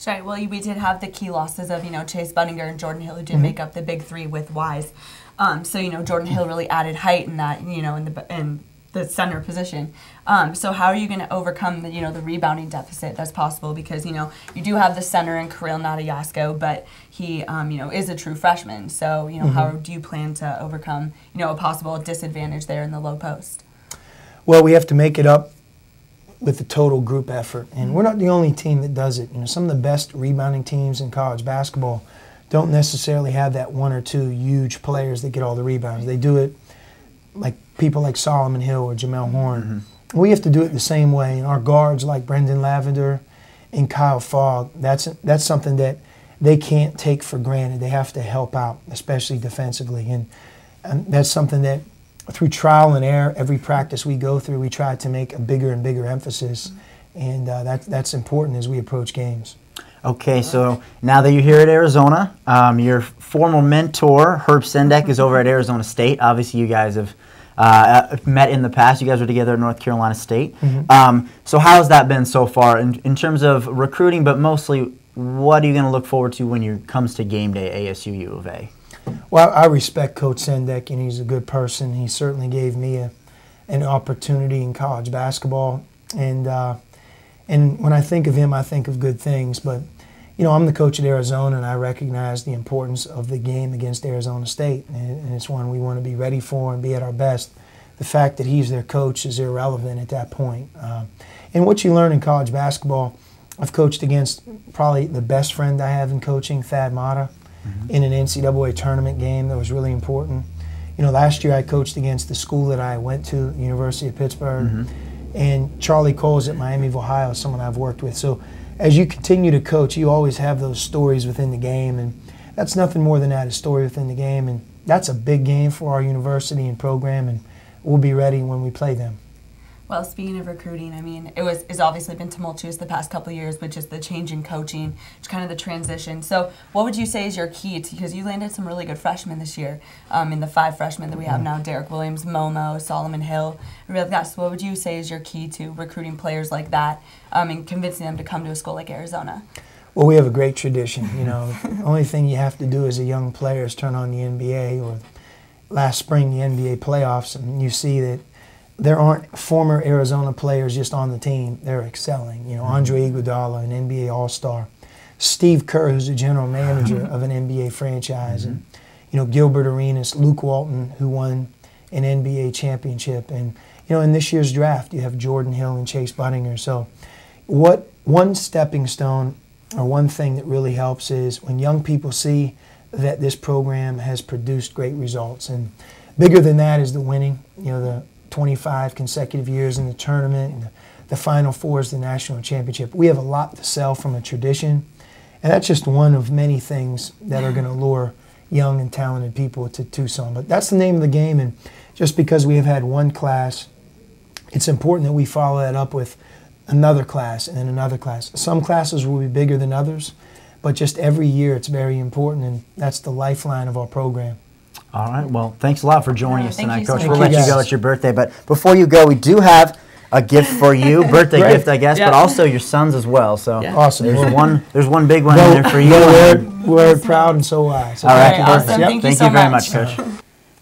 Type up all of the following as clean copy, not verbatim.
That's right. Well, we did have the key losses of, Chase Budinger and Jordan Hill, who did make up the big three with Wise. So, Jordan Hill really added height in that, in the center position. So how are you going to overcome the, the rebounding deficit that's possible? Because, you do have the center in Kirill Nadayasko, but he, is a true freshman. So, how do you plan to overcome, a possible disadvantage there in the low post? Well, we have to make it up with the total group effort. And we're not the only team that does it. Some of the best rebounding teams in college basketball don't necessarily have that one or two huge players that get all the rebounds. They do it like people like Solomon Hill or Jamel Horn. We have to do it the same way. And our guards like Brendan Lavender and Kyle Fogg, that's something that they can't take for granted. They have to help out, especially defensively. And that's something that through trial and error, every practice we go through, we try to make a bigger and bigger emphasis. And that's important as we approach games. Okay, so now that you're here at Arizona, your former mentor, Herb Sendek, is over at Arizona State. Obviously, you guys have met in the past. You guys were together at North Carolina State. So how has that been so far in terms of recruiting, but mostly what are you going to look forward to when it comes to game day ASU U of A? Well, I respect Coach Sendek, and he's a good person. He certainly gave me an opportunity in college basketball. And when I think of him, I think of good things. But, I'm the coach at Arizona, and I recognize the importance of the game against Arizona State. And it's one we want to be ready for and be at our best. The fact that he's their coach is irrelevant at that point. And what you learn in college basketball, I've coached against probably the best friend I have in coaching, Thad Matta, in an NCAA tournament game that was really important. Last year I coached against the school that I went to, University of Pittsburgh, and Charlie Cole's at Miami of Ohio, someone I've worked with. So as you continue to coach, you always have those stories within the game, and that's nothing more than that, a story within the game, and that's a big game for our university and program, and we'll be ready when we play them. Well, speaking of recruiting, I mean, it's obviously been tumultuous the past couple of years with just the change in coaching, just kind of the transition. So what would you say is your key to, because you landed some really good freshmen this year, in the 5 freshmen that we have now, Derek Williams, Momo, Solomon Hill, really that. So what would you say is your key to recruiting players like that and convincing them to come to a school like Arizona? Well, we have a great tradition. The only thing you have to do as a young player is turn on the NBA, or last spring the NBA playoffs, and you see that there aren't former Arizona players just on the team. They're excelling. Andre Iguodala, an NBA All-Star. Steve Kerr, who's the general manager of an NBA franchise. And, Gilbert Arenas, Luke Walton, who won an NBA championship. And, in this year's draft, you have Jordan Hill and Chase Budinger. So one stepping stone or one thing that really helps is when young people see that this program has produced great results. And bigger than that is the winning, the 25 consecutive years in the tournament, and the Final Four is the national championship. We have a lot to sell from a tradition, and that's just one of many things that are going to lure young and talented people to Tucson. But that's the name of the game, and just because we have had one class, it's important that we follow that up with another class and then another class. Some classes will be bigger than others, but just every year it's very important, and that's the lifeline of our program. All right. Well, thanks a lot for joining us tonight, Coach. We'll let you go. It's your birthday. But before you go, we do have a gift for you, birthday gift, I guess, but also your sons as well. So awesome. There's one big one in there for you. We're proud, and so I. So all right. Awesome. Thank you so very much, Coach.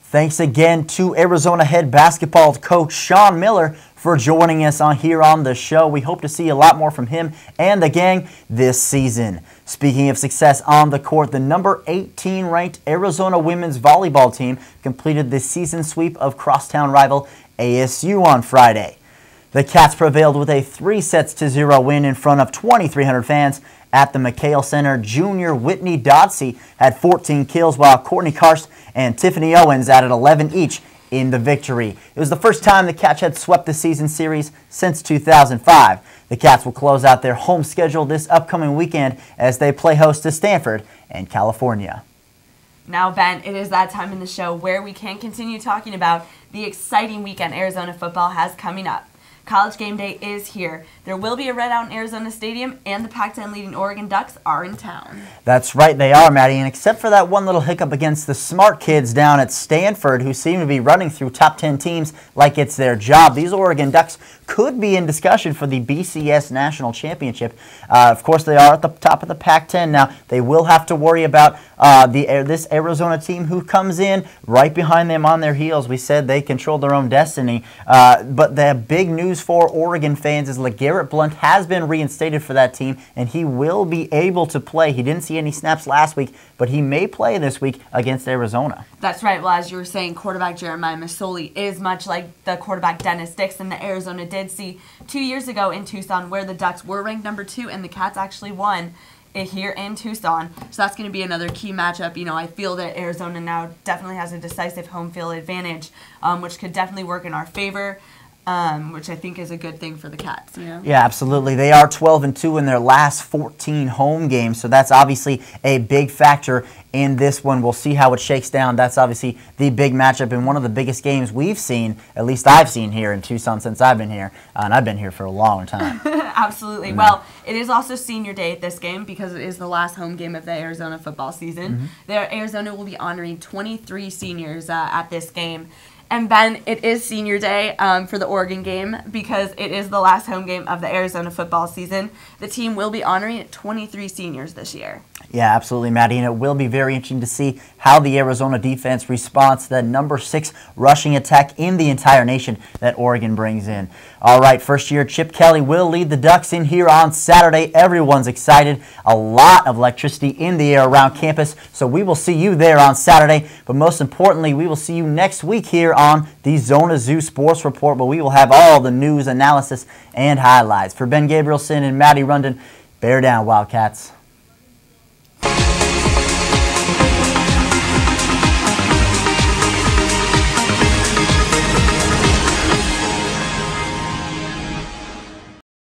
Thanks again to Arizona head basketball coach Sean Miller for joining us here on the show. We hope to see a lot more from him and the gang this season. Speaking of success on the court, the number 18 ranked Arizona women's volleyball team completed the season sweep of crosstown rival ASU on Friday. The Cats prevailed with a 3-0 win in front of 2,300 fans at the McHale Center. Junior Whitney Dodsey had 14 kills, while Courtney Karst and Tiffany Owens added 11 each in the victory. It was the first time the Cats had swept the season series since 2005. The Cats will close out their home schedule this upcoming weekend as they play host to Stanford and California. Now, Ben, it is that time in the show where we can continue talking about the exciting weekend Arizona football has coming up. College game day is here. There will be a red out in Arizona Stadium, and the Pac-10 leading Oregon Ducks are in town. That's right, they are, Maddie. And except for that one little hiccup against the smart kids down at Stanford, who seem to be running through top 10 teams like it's their job, these Oregon Ducks could be in discussion for the BCS National Championship. Of course, they are at the top of the Pac-10 now. They will have to worry about this Arizona team who comes in right behind them on their heels. We said they control their own destiny. But the big news for Oregon fans is LeGarrette Blount has been reinstated for that team, and he will be able to play. He didn't see any snaps last week, but he may play this week against Arizona. That's right. Well, as you were saying, quarterback Jeremiah Masoli is much like the quarterback Dennis Dixon that Arizona did see 2 years ago in Tucson, where the Ducks were ranked number 2 and the Cats actually won here in Tucson. So that's going to be another key matchup. You know, I feel that Arizona now definitely has a decisive home field advantage, which could definitely work in our favor. Which I think is a good thing for the Cats. You know? Yeah, absolutely. They are 12-2 in their last 14 home games, so that's obviously a big factor in this one. We'll see how it shakes down. That's obviously the big matchup and one of the biggest games we've seen, at least I've seen here in Tucson since I've been here, and I've been here for a long time. Absolutely. Mm-hmm. Well, it is also senior day at this game because it is the last home game of the Arizona football season. Mm-hmm. Arizona will be honoring 23 seniors at this game. And then it is senior day for the Oregon game because it is the last home game of the Arizona football season. The team will be honoring 23 seniors this year. Yeah, absolutely, Maddie. And it will be very interesting to see how the Arizona defense responds to the number 6 rushing attack in the entire nation that Oregon brings in. All right, first year Chip Kelly will lead the Ducks in here on Saturday. Everyone's excited. A lot of electricity in the air around campus. So we will see you there on Saturday. But most importantly, we will see you next week here on the ZonaZoo Sports Report, where we will have all the news, analysis, and highlights. For Ben Gabrielson and Maddy Rundin, bear down, Wildcats.